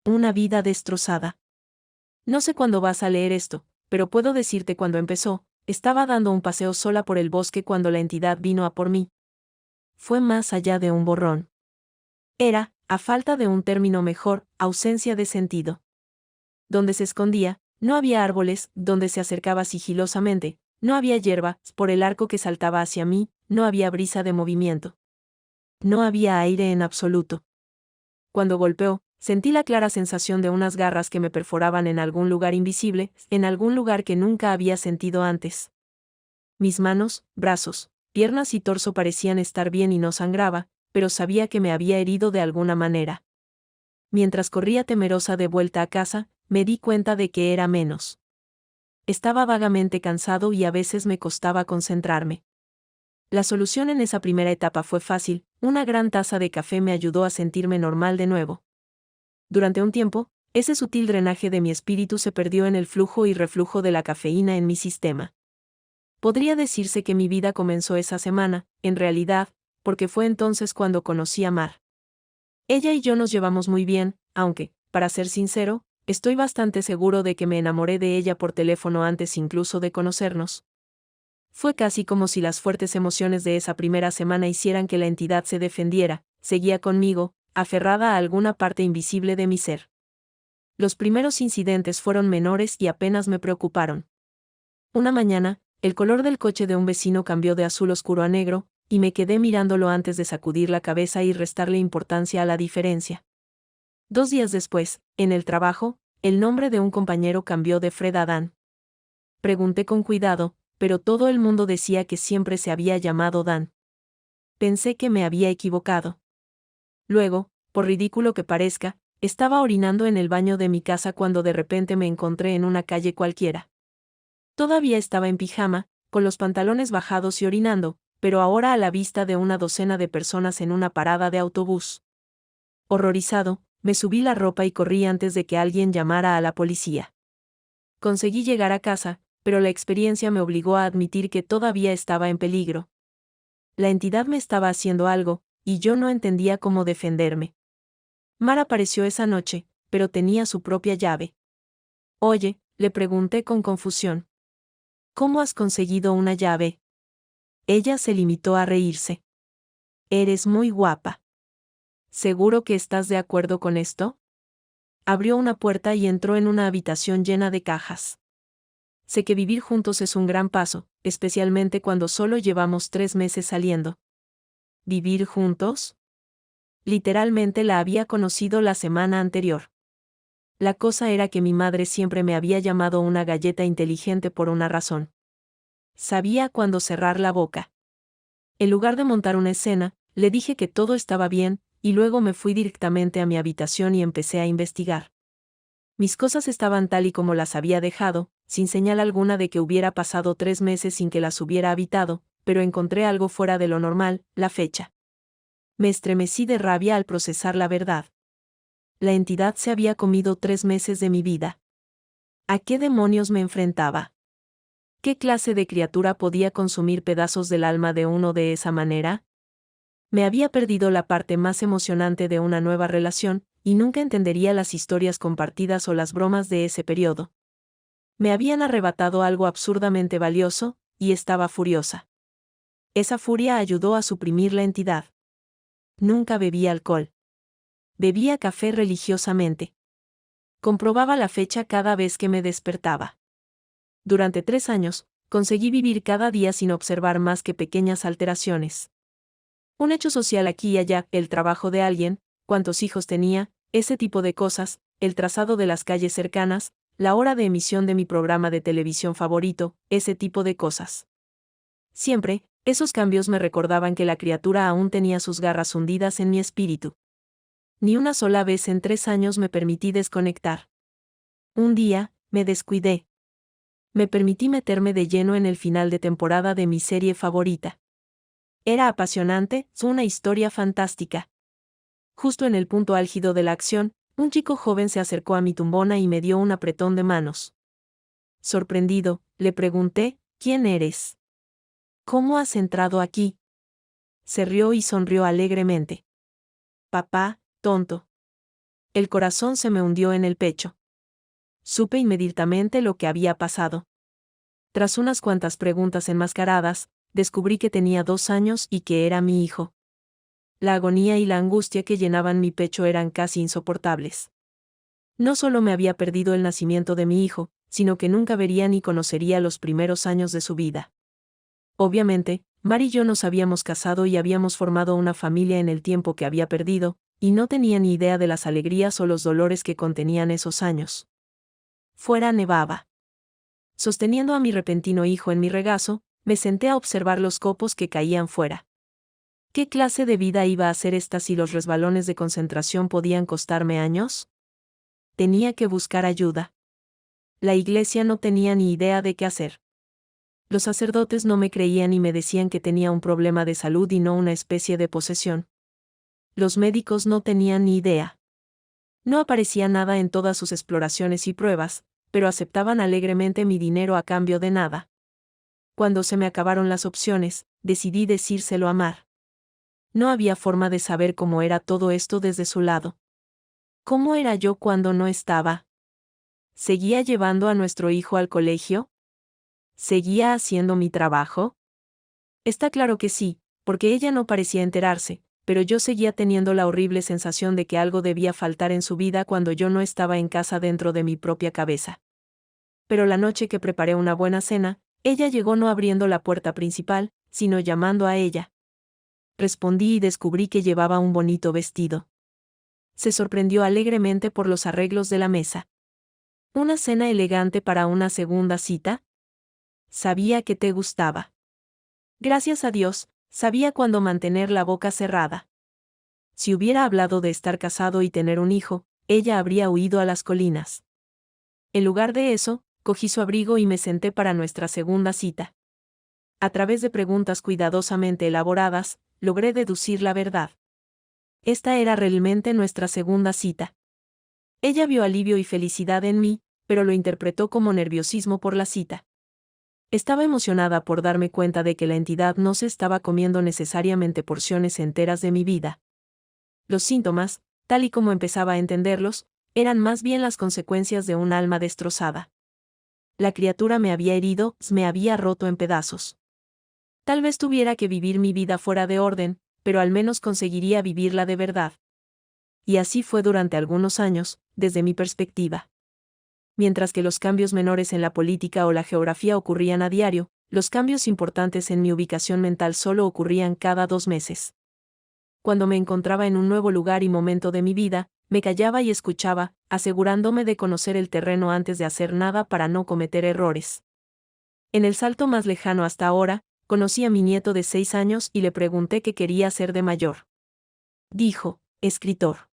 Una vida destrozada. No sé cuándo vas a leer esto, pero puedo decirte cuándo empezó. Estaba dando un paseo sola por el bosque cuando la entidad vino a por mí. Fue más allá de un borrón. Era, a falta de un término mejor, ausencia de sentido. Donde se escondía, no había árboles, donde se acercaba sigilosamente, no había hierba, por el arco que saltaba hacia mí, no había brisa de movimiento. No había aire en absoluto. Cuando golpeó, sentí la clara sensación de unas garras que me perforaban en algún lugar invisible, en algún lugar que nunca había sentido antes. Mis manos, brazos, piernas y torso parecían estar bien y no sangraba, pero sabía que me había herido de alguna manera. Mientras corría temerosa de vuelta a casa, me di cuenta de que era menos. Estaba vagamente cansado y a veces me costaba concentrarme. La solución en esa primera etapa fue fácil, una gran taza de café me ayudó a sentirme normal de nuevo. Durante un tiempo, ese sutil drenaje de mi espíritu se perdió en el flujo y reflujo de la cafeína en mi sistema. Podría decirse que mi vida comenzó esa semana, en realidad, porque fue entonces cuando conocí a Mar. Ella y yo nos llevamos muy bien, aunque, para ser sincero, estoy bastante seguro de que me enamoré de ella por teléfono antes incluso de conocernos. Fue casi como si las fuertes emociones de esa primera semana hicieran que la entidad se defendiera, seguía conmigo, aferrada a alguna parte invisible de mi ser. Los primeros incidentes fueron menores y apenas me preocuparon. Una mañana, el color del coche de un vecino cambió de azul oscuro a negro, y me quedé mirándolo antes de sacudir la cabeza y restarle importancia a la diferencia. 2 días después, en el trabajo, el nombre de un compañero cambió de Fred a Dan. Pregunté con cuidado, pero todo el mundo decía que siempre se había llamado Dan. Pensé que me había equivocado. Luego, por ridículo que parezca, estaba orinando en el baño de mi casa cuando de repente me encontré en una calle cualquiera. Todavía estaba en pijama, con los pantalones bajados y orinando, pero ahora a la vista de una docena de personas en una parada de autobús. Horrorizado, me subí la ropa y corrí antes de que alguien llamara a la policía. Conseguí llegar a casa, pero la experiencia me obligó a admitir que todavía estaba en peligro. La entidad me estaba haciendo algo, y yo no entendía cómo defenderme. Mar apareció esa noche, pero tenía su propia llave. Oye, le pregunté con confusión. ¿Cómo has conseguido una llave? Ella se limitó a reírse. Eres muy guapa. ¿Seguro que estás de acuerdo con esto? Abrió una puerta y entró en una habitación llena de cajas. Sé que vivir juntos es un gran paso, especialmente cuando solo llevamos 3 meses saliendo. ¿Vivir juntos? Literalmente la había conocido la semana anterior. La cosa era que mi madre siempre me había llamado una galleta inteligente por una razón. Sabía cuándo cerrar la boca. En lugar de montar una escena, le dije que todo estaba bien, y luego me fui directamente a mi habitación y empecé a investigar. Mis cosas estaban tal y como las había dejado, sin señal alguna de que hubiera pasado 3 meses sin que las hubiera habitado, pero encontré algo fuera de lo normal, la fecha. Me estremecí de rabia al procesar la verdad. La entidad se había comido 3 meses de mi vida. ¿A qué demonios me enfrentaba? ¿Qué clase de criatura podía consumir pedazos del alma de uno de esa manera? Me había perdido la parte más emocionante de una nueva relación, y nunca entendería las historias compartidas o las bromas de ese periodo. Me habían arrebatado algo absurdamente valioso, y estaba furiosa. Esa furia ayudó a suprimir la entidad. Nunca bebí alcohol. Bebía café religiosamente. Comprobaba la fecha cada vez que me despertaba. Durante 3 años, conseguí vivir cada día sin observar más que pequeñas alteraciones. Un hecho social aquí y allá, el trabajo de alguien, cuántos hijos tenía, ese tipo de cosas, el trazado de las calles cercanas, la hora de emisión de mi programa de televisión favorito, ese tipo de cosas. Siempre, esos cambios me recordaban que la criatura aún tenía sus garras hundidas en mi espíritu. Ni una sola vez en 3 años me permití desconectar. Un día, me descuidé. Me permití meterme de lleno en el final de temporada de mi serie favorita. Era apasionante, una historia fantástica. Justo en el punto álgido de la acción, un chico joven se acercó a mi tumbona y me dio un apretón de manos. Sorprendido, le pregunté, ¿quién eres? ¿Cómo has entrado aquí? Se rió y sonrió alegremente. Papá, tonto. El corazón se me hundió en el pecho. Supe inmediatamente lo que había pasado. Tras unas cuantas preguntas enmascaradas, descubrí que tenía 2 años y que era mi hijo. La agonía y la angustia que llenaban mi pecho eran casi insoportables. No solo me había perdido el nacimiento de mi hijo, sino que nunca vería ni conocería los primeros años de su vida. Obviamente, Mar y yo nos habíamos casado y habíamos formado una familia en el tiempo que había perdido, y no tenía ni idea de las alegrías o los dolores que contenían esos años. Fuera nevaba. Sosteniendo a mi repentino hijo en mi regazo, me senté a observar los copos que caían fuera. ¿Qué clase de vida iba a ser esta si los resbalones de concentración podían costarme años? Tenía que buscar ayuda. La iglesia no tenía ni idea de qué hacer. Los sacerdotes no me creían y me decían que tenía un problema de salud y no una especie de posesión. Los médicos no tenían ni idea. No aparecía nada en todas sus exploraciones y pruebas, pero aceptaban alegremente mi dinero a cambio de nada. Cuando se me acabaron las opciones, decidí decírselo a Mar. No había forma de saber cómo era todo esto desde su lado. ¿Cómo era yo cuando no estaba? ¿Seguía llevando a nuestro hijo al colegio? ¿Seguía haciendo mi trabajo? Está claro que sí, porque ella no parecía enterarse, pero yo seguía teniendo la horrible sensación de que algo debía faltar en su vida cuando yo no estaba en casa dentro de mi propia cabeza. Pero la noche que preparé una buena cena, ella llegó no abriendo la puerta principal, sino llamando a ella. Respondí y descubrí que llevaba un bonito vestido. Se sorprendió alegremente por los arreglos de la mesa. ¿Una cena elegante para una segunda cita? Sabía que te gustaba. Gracias a Dios, sabía cuándo mantener la boca cerrada. Si hubiera hablado de estar casado y tener un hijo, ella habría huido a las colinas. En lugar de eso, cogí su abrigo y me senté para nuestra segunda cita. A través de preguntas cuidadosamente elaboradas, logré deducir la verdad. Esta era realmente nuestra segunda cita. Ella vio alivio y felicidad en mí, pero lo interpretó como nerviosismo por la cita. Estaba emocionada por darme cuenta de que la entidad no se estaba comiendo necesariamente porciones enteras de mi vida. Los síntomas, tal y como empezaba a entenderlos, eran más bien las consecuencias de un alma destrozada. La criatura me había herido, me había roto en pedazos. Tal vez tuviera que vivir mi vida fuera de orden, pero al menos conseguiría vivirla de verdad. Y así fue durante algunos años, desde mi perspectiva. Mientras que los cambios menores en la política o la geografía ocurrían a diario, los cambios importantes en mi ubicación mental solo ocurrían cada 2 meses. Cuando me encontraba en un nuevo lugar y momento de mi vida, me callaba y escuchaba, asegurándome de conocer el terreno antes de hacer nada para no cometer errores. En el salto más lejano hasta ahora, conocí a mi nieto de 6 años y le pregunté qué quería hacer de mayor. Dijo, escritor.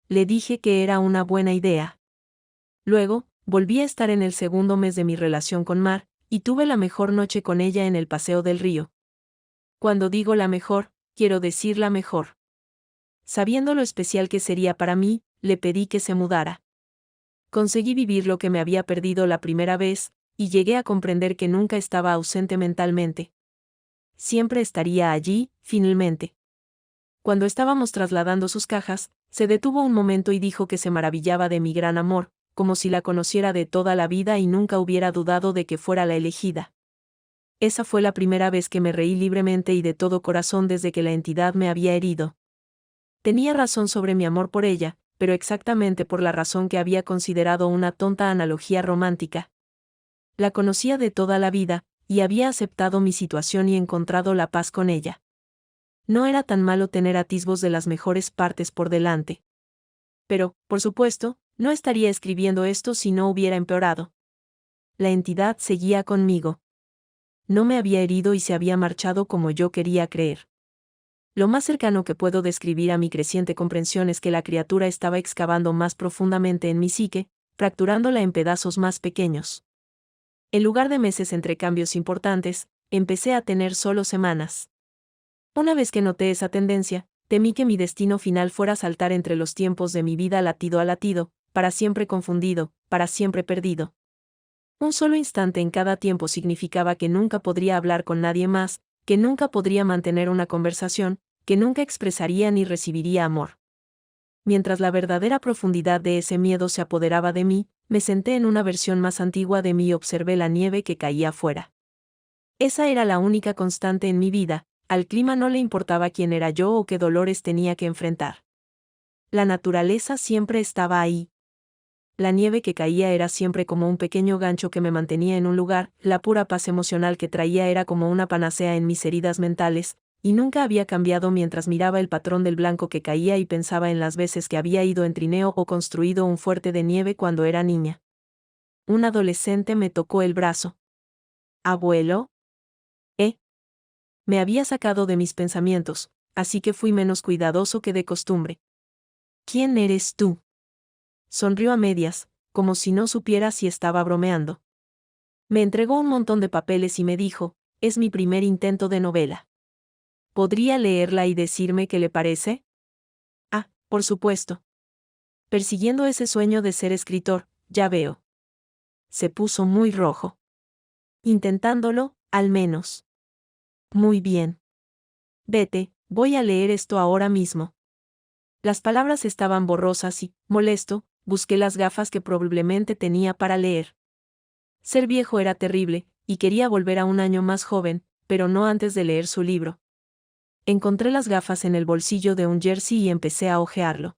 Le dije que era una buena idea. Luego, volví a estar en el segundo mes de mi relación con Mar, y tuve la mejor noche con ella en el paseo del río. Cuando digo la mejor, quiero decir la mejor. Sabiendo lo especial que sería para mí, le pedí que se mudara. Conseguí vivir lo que me había perdido la primera vez, y llegué a comprender que nunca estaba ausente mentalmente. Siempre estaría allí, finalmente. Cuando estábamos trasladando sus cajas, se detuvo un momento y dijo que se maravillaba de mi gran amor, como si la conociera de toda la vida y nunca hubiera dudado de que fuera la elegida. Esa fue la primera vez que me reí libremente y de todo corazón desde que la entidad me había herido. Tenía razón sobre mi amor por ella, pero exactamente por la razón que había considerado una tonta analogía romántica. La conocía de toda la vida, y había aceptado mi situación y encontrado la paz con ella. No era tan malo tener atisbos de las mejores partes por delante. Pero, por supuesto, no estaría escribiendo esto si no hubiera empeorado. La entidad seguía conmigo. No me había herido y se había marchado como yo quería creer. Lo más cercano que puedo describir a mi creciente comprensión es que la criatura estaba excavando más profundamente en mi psique, fracturándola en pedazos más pequeños. En lugar de meses entre cambios importantes, empecé a tener solo semanas. Una vez que noté esa tendencia, temí que mi destino final fuera saltar entre los tiempos de mi vida latido a latido, para siempre confundido, para siempre perdido. Un solo instante en cada tiempo significaba que nunca podría hablar con nadie más, que nunca podría mantener una conversación, que nunca expresaría ni recibiría amor. Mientras la verdadera profundidad de ese miedo se apoderaba de mí, me senté en una versión más antigua de mí y observé la nieve que caía afuera. Esa era la única constante en mi vida, al clima no le importaba quién era yo o qué dolores tenía que enfrentar. La naturaleza siempre estaba ahí. La nieve que caía era siempre como un pequeño gancho que me mantenía en un lugar, la pura paz emocional que traía era como una panacea en mis heridas mentales, y nunca había cambiado mientras miraba el patrón del blanco que caía y pensaba en las veces que había ido en trineo o construido un fuerte de nieve cuando era niña. Un adolescente me tocó el brazo. ¿Abuelo? Me había sacado de mis pensamientos, así que fui menos cuidadoso que de costumbre. ¿Quién eres tú? Sonrió a medias, como si no supiera si estaba bromeando. Me entregó un montón de papeles y me dijo, es mi primer intento de novela. ¿Podría leerla y decirme qué le parece? Ah, por supuesto. Persiguiendo ese sueño de ser escritor, ya veo. Se puso muy rojo. Intentándolo, al menos. Muy bien. Vete, voy a leer esto ahora mismo. Las palabras estaban borrosas y, molesto, busqué las gafas que probablemente tenía para leer. Ser viejo era terrible, y quería volver a un año más joven, pero no antes de leer su libro. Encontré las gafas en el bolsillo de un jersey y empecé a hojearlo.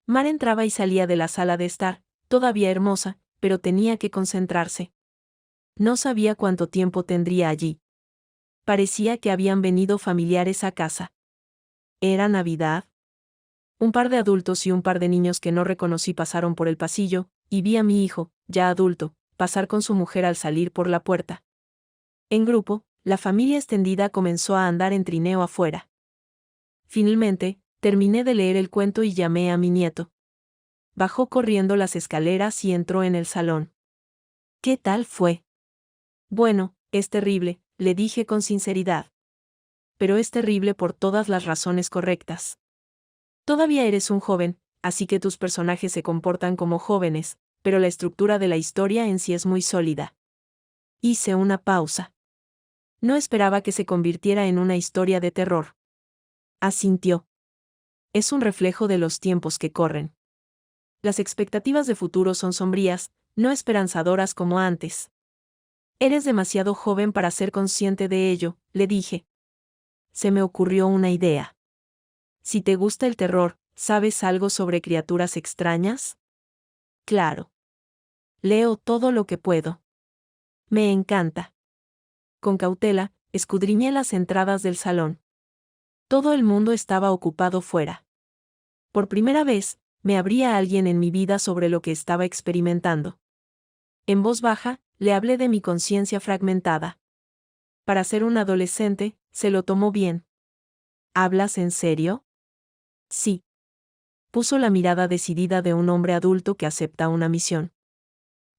Mar entraba y salía de la sala de estar, todavía hermosa, pero tenía que concentrarse. No sabía cuánto tiempo tendría allí. Parecía que habían venido familiares a casa. ¿Era Navidad? Un par de adultos y un par de niños que no reconocí pasaron por el pasillo, y vi a mi hijo, ya adulto, pasar con su mujer al salir por la puerta. En grupo, la familia extendida comenzó a andar en trineo afuera. Finalmente, terminé de leer el cuento y llamé a mi nieto. Bajó corriendo las escaleras y entró en el salón. ¿Qué tal fue? Bueno, es terrible, le dije con sinceridad. Pero es terrible por todas las razones correctas. Todavía eres un joven, así que tus personajes se comportan como jóvenes, pero la estructura de la historia en sí es muy sólida. Hice una pausa. No esperaba que se convirtiera en una historia de terror. Asintió. Es un reflejo de los tiempos que corren. Las expectativas de futuro son sombrías, no esperanzadoras como antes. Eres demasiado joven para ser consciente de ello, le dije. Se me ocurrió una idea. Si te gusta el terror, ¿sabes algo sobre criaturas extrañas? Claro. Leo todo lo que puedo. Me encanta. Con cautela, escudriñé las entradas del salón. Todo el mundo estaba ocupado fuera. Por primera vez, me abría alguien en mi vida sobre lo que estaba experimentando. En voz baja, le hablé de mi conciencia fragmentada. Para ser un adolescente, se lo tomó bien. ¿Hablas en serio? Sí. Puso la mirada decidida de un hombre adulto que acepta una misión.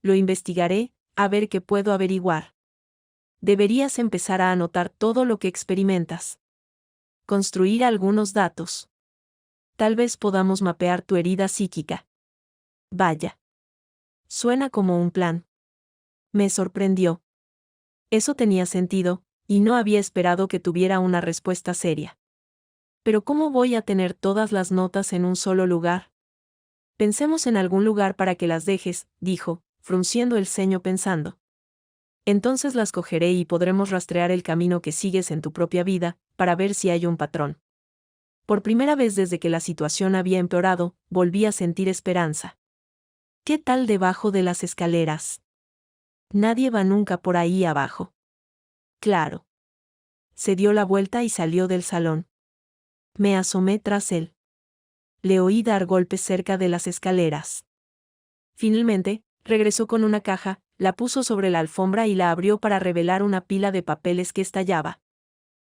Lo investigaré, a ver qué puedo averiguar. Deberías empezar a anotar todo lo que experimentas. Construir algunos datos. Tal vez podamos mapear tu herida psíquica. Vaya. Suena como un plan. Me sorprendió. Eso tenía sentido, y no había esperado que tuviera una respuesta seria. Pero ¿cómo voy a tener todas las notas en un solo lugar? Pensemos en algún lugar para que las dejes, dijo, frunciendo el ceño pensando. Entonces las cogeré y podremos rastrear el camino que sigues en tu propia vida, para ver si hay un patrón. Por primera vez desde que la situación había empeorado, volví a sentir esperanza. ¿Qué tal debajo de las escaleras? Nadie va nunca por ahí abajo. Claro. Se dio la vuelta y salió del salón. Me asomé tras él. Le oí dar golpes cerca de las escaleras. Finalmente, regresó con una caja, la puso sobre la alfombra y la abrió para revelar una pila de papeles que estallaba.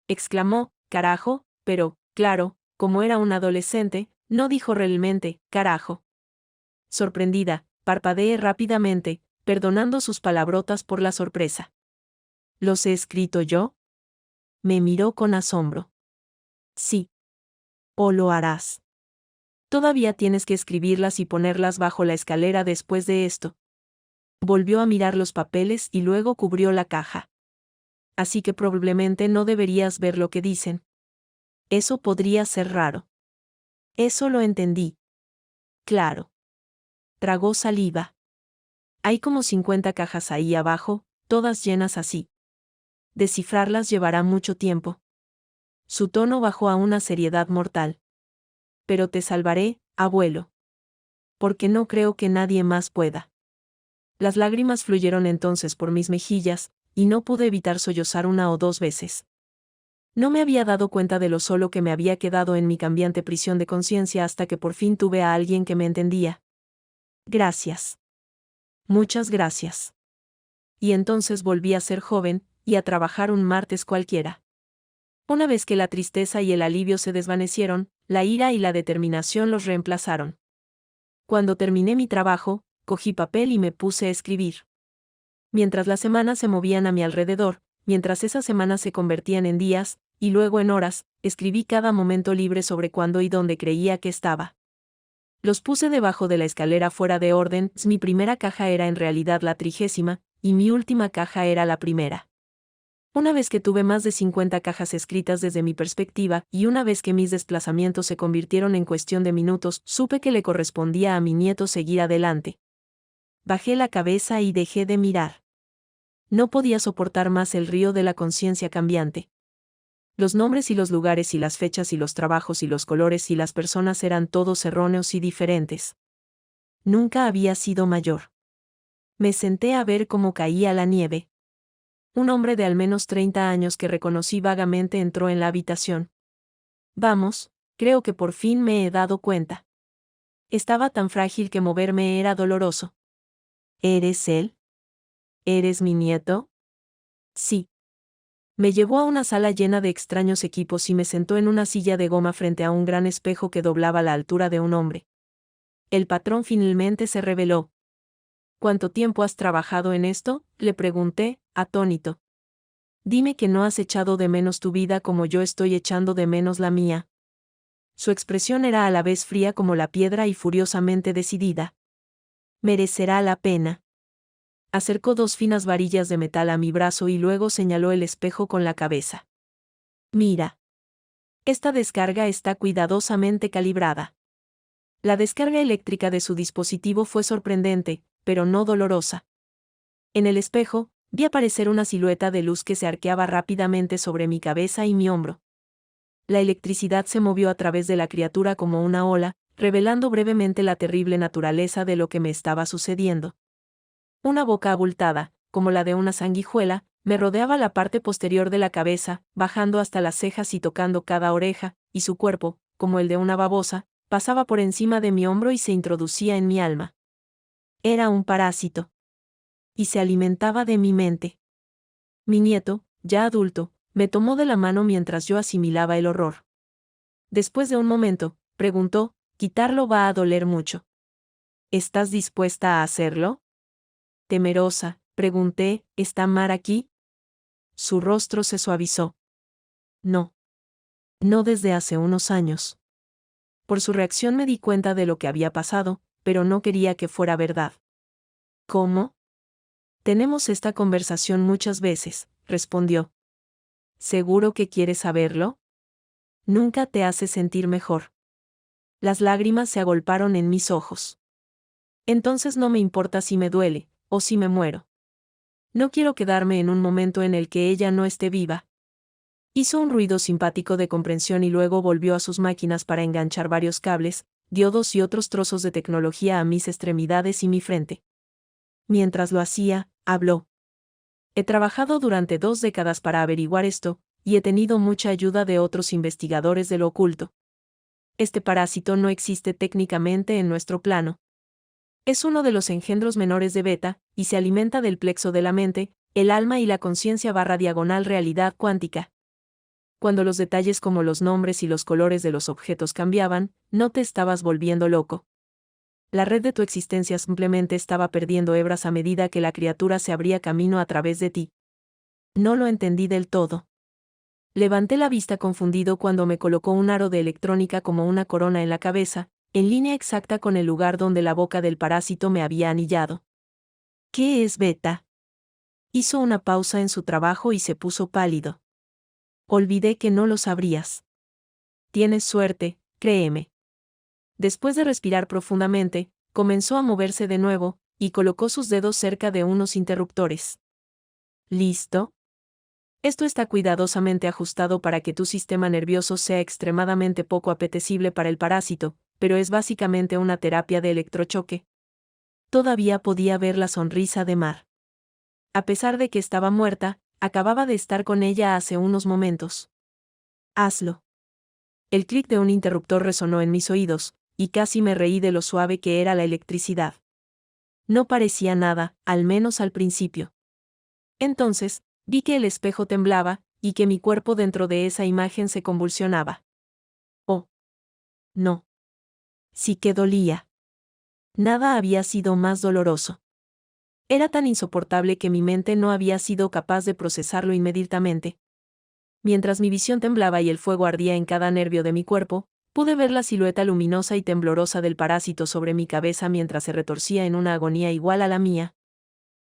Exclamó, carajo, pero, claro, como era un adolescente, no dijo realmente, carajo. Sorprendida, parpadeé rápidamente, perdonando sus palabrotas por la sorpresa. ¿Los he escrito yo? Me miró con asombro. Sí. ¿O lo harás? Todavía tienes que escribirlas y ponerlas bajo la escalera después de esto. Volvió a mirar los papeles y luego cubrió la caja. Así que probablemente no deberías ver lo que dicen. Eso podría ser raro. Eso lo entendí. Claro. Tragó saliva. Hay como 50 cajas ahí abajo, todas llenas así. Descifrarlas llevará mucho tiempo. Su tono bajó a una seriedad mortal. Pero te salvaré, abuelo. Porque no creo que nadie más pueda. Las lágrimas fluyeron entonces por mis mejillas, y no pude evitar sollozar una o dos veces. No me había dado cuenta de lo solo que me había quedado en mi cambiante prisión de conciencia hasta que por fin tuve a alguien que me entendía. Gracias. Muchas gracias. Y entonces volví a ser joven, y a trabajar un martes cualquiera. Una vez que la tristeza y el alivio se desvanecieron, la ira y la determinación los reemplazaron. Cuando terminé mi trabajo, cogí papel y me puse a escribir. Mientras las semanas se movían a mi alrededor, mientras esas semanas se convertían en días, y luego en horas, escribí cada momento libre sobre cuándo y dónde creía que estaba. Los puse debajo de la escalera fuera de orden, mi primera caja era en realidad la 30ª, y mi última caja era la primera. Una vez que tuve más de 50 cajas escritas desde mi perspectiva, y una vez que mis desplazamientos se convirtieron en cuestión de minutos, supe que le correspondía a mi nieto seguir adelante. Bajé la cabeza y dejé de mirar. No podía soportar más el río de la conciencia cambiante. Los nombres y los lugares y las fechas y los trabajos y los colores y las personas eran todos erróneos y diferentes. Nunca había sido mayor. Me senté a ver cómo caía la nieve. Un hombre de al menos 30 años que reconocí vagamente entró en la habitación. Vamos, creo que por fin me he dado cuenta. Estaba tan frágil que moverme era doloroso. ¿Eres él? ¿Eres mi nieto? Sí. Me llevó a una sala llena de extraños equipos y me sentó en una silla de goma frente a un gran espejo que doblaba la altura de un hombre. El patrón finalmente se reveló. ¿Cuánto tiempo has trabajado en esto?, le pregunté, atónito. Dime que no has echado de menos tu vida como yo estoy echando de menos la mía. Su expresión era a la vez fría como la piedra y furiosamente decidida. Merecerá la pena. Acercó 2 finas varillas de metal a mi brazo y luego señaló el espejo con la cabeza. Mira. Esta descarga está cuidadosamente calibrada. La descarga eléctrica de su dispositivo fue sorprendente, pero no dolorosa. En el espejo, vi aparecer una silueta de luz que se arqueaba rápidamente sobre mi cabeza y mi hombro. La electricidad se movió a través de la criatura como una ola, revelando brevemente la terrible naturaleza de lo que me estaba sucediendo. Una boca abultada, como la de una sanguijuela, me rodeaba la parte posterior de la cabeza, bajando hasta las cejas y tocando cada oreja, y su cuerpo, como el de una babosa, pasaba por encima de mi hombro y se introducía en mi alma. Era un parásito. Y se alimentaba de mi mente. Mi nieto, ya adulto, me tomó de la mano mientras yo asimilaba el horror. Después de un momento, preguntó, «¿Quitarlo va a doler mucho? ¿Estás dispuesta a hacerlo?» Temerosa, pregunté, ¿está Mar aquí? Su rostro se suavizó. No. No desde hace unos años. Por su reacción me di cuenta de lo que había pasado, pero no quería que fuera verdad. ¿Cómo? Tenemos esta conversación muchas veces, respondió. ¿Seguro que quieres saberlo? Nunca te hace sentir mejor. Las lágrimas se agolparon en mis ojos. Entonces no me importa si me duele, o si me muero. No quiero quedarme en un momento en el que ella no esté viva. Hizo un ruido simpático de comprensión y luego volvió a sus máquinas para enganchar varios cables, diodos y otros trozos de tecnología a mis extremidades y mi frente. Mientras lo hacía, habló. He trabajado durante 2 décadas para averiguar esto, y he tenido mucha ayuda de otros investigadores de lo oculto. Este parásito no existe técnicamente en nuestro plano. Es uno de los engendros menores de Beta, y se alimenta del plexo de la mente, el alma y la conciencia / realidad cuántica. Cuando los detalles como los nombres y los colores de los objetos cambiaban, no te estabas volviendo loco. La red de tu existencia simplemente estaba perdiendo hebras a medida que la criatura se abría camino a través de ti. No lo entendí del todo. Levanté la vista confundido cuando me colocó un aro de electrónica como una corona en la cabeza, en línea exacta con el lugar donde la boca del parásito me había anillado. ¿Qué es Beta? Hizo una pausa en su trabajo y se puso pálido. Olvidé que no lo sabrías. Tienes suerte, créeme. Después de respirar profundamente, comenzó a moverse de nuevo, y colocó sus dedos cerca de unos interruptores. ¿Listo? Esto está cuidadosamente ajustado para que tu sistema nervioso sea extremadamente poco apetecible para el parásito, pero es básicamente una terapia de electrochoque. Todavía podía ver la sonrisa de Mar. A pesar de que estaba muerta, acababa de estar con ella hace unos momentos. Hazlo. El clic de un interruptor resonó en mis oídos, y casi me reí de lo suave que era la electricidad. No parecía nada, al menos al principio. Entonces, vi que el espejo temblaba, y que mi cuerpo dentro de esa imagen se convulsionaba. Oh. No. Sí que dolía. Nada había sido más doloroso. Era tan insoportable que mi mente no había sido capaz de procesarlo inmediatamente. Mientras mi visión temblaba y el fuego ardía en cada nervio de mi cuerpo, pude ver la silueta luminosa y temblorosa del parásito sobre mi cabeza mientras se retorcía en una agonía igual a la mía.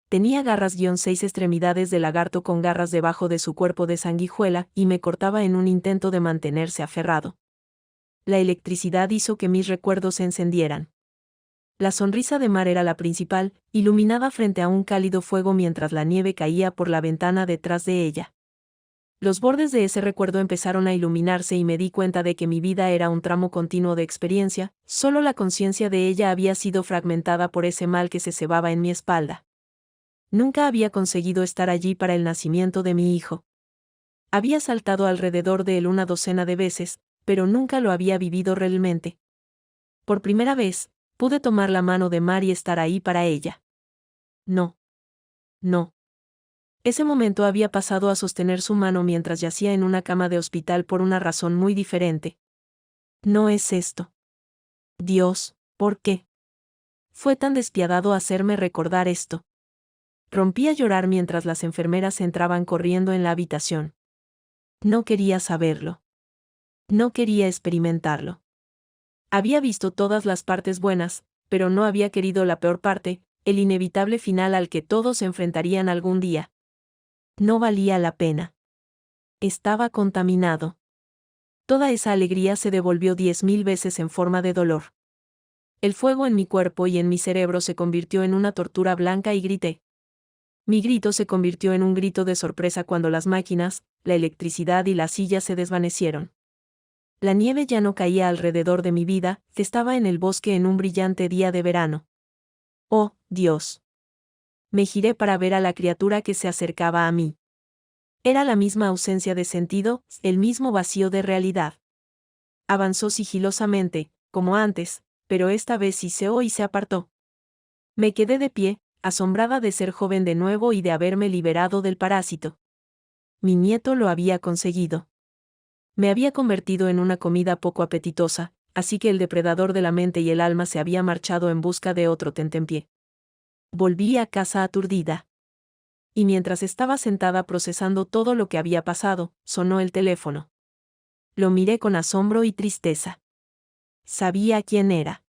Tenía garras-6 extremidades de lagarto con garras debajo de su cuerpo de sanguijuela y me cortaba en un intento de mantenerse aferrado. La electricidad hizo que mis recuerdos se encendieran. La sonrisa de Mar era la principal, iluminada frente a un cálido fuego mientras la nieve caía por la ventana detrás de ella. Los bordes de ese recuerdo empezaron a iluminarse y me di cuenta de que mi vida era un tramo continuo de experiencia, solo la conciencia de ella había sido fragmentada por ese mal que se cebaba en mi espalda. Nunca había conseguido estar allí para el nacimiento de mi hijo. Había saltado alrededor de él una docena de veces, pero nunca lo había vivido realmente. Por primera vez, pude tomar la mano de Mar y estar ahí para ella. No. No. Ese momento había pasado a sostener su mano mientras yacía en una cama de hospital por una razón muy diferente. No es esto. Dios, ¿por qué? Fue tan despiadado hacerme recordar esto. Rompí a llorar mientras las enfermeras entraban corriendo en la habitación. No quería saberlo. No quería experimentarlo. Había visto todas las partes buenas, pero no había querido la peor parte, el inevitable final al que todos se enfrentarían algún día. No valía la pena. Estaba contaminado. Toda esa alegría se devolvió 10.000 veces en forma de dolor. El fuego en mi cuerpo y en mi cerebro se convirtió en una tortura blanca y grité. Mi grito se convirtió en un grito de sorpresa cuando las máquinas, la electricidad y las sillas se desvanecieron. La nieve ya no caía alrededor de mi vida, estaba en el bosque en un brillante día de verano. ¡Oh, Dios! Me giré para ver a la criatura que se acercaba a mí. Era la misma ausencia de sentido, el mismo vacío de realidad. Avanzó sigilosamente, como antes, pero esta vez hiceó y se apartó. Me quedé de pie, asombrada de ser joven de nuevo y de haberme liberado del parásito. Mi nieto lo había conseguido. Me había convertido en una comida poco apetitosa, así que el depredador de la mente y el alma se había marchado en busca de otro tentempié. Volví a casa aturdida. Y mientras estaba sentada procesando todo lo que había pasado, sonó el teléfono. Lo miré con asombro y tristeza. Sabía quién era.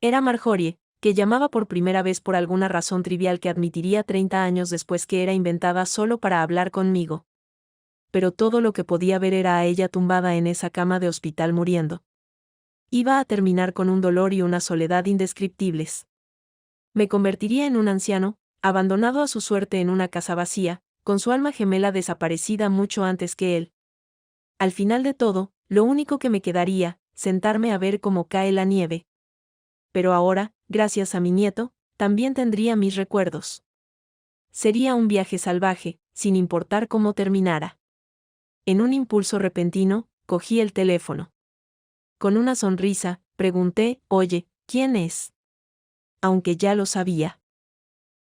Era Marjorie, que llamaba por primera vez por alguna razón trivial que admitiría 30 años después que era inventada solo para hablar conmigo. Pero todo lo que podía ver era a ella tumbada en esa cama de hospital muriendo. Iba a terminar con un dolor y una soledad indescriptibles. Me convertiría en un anciano, abandonado a su suerte en una casa vacía, con su alma gemela desaparecida mucho antes que él. Al final de todo, lo único que me quedaría, sentarme a ver cómo cae la nieve. Pero ahora, gracias a mi nieto, también tendría mis recuerdos. Sería un viaje salvaje, sin importar cómo terminara. En un impulso repentino, cogí el teléfono. Con una sonrisa, pregunté, «Oye, ¿quién es?». Aunque ya lo sabía.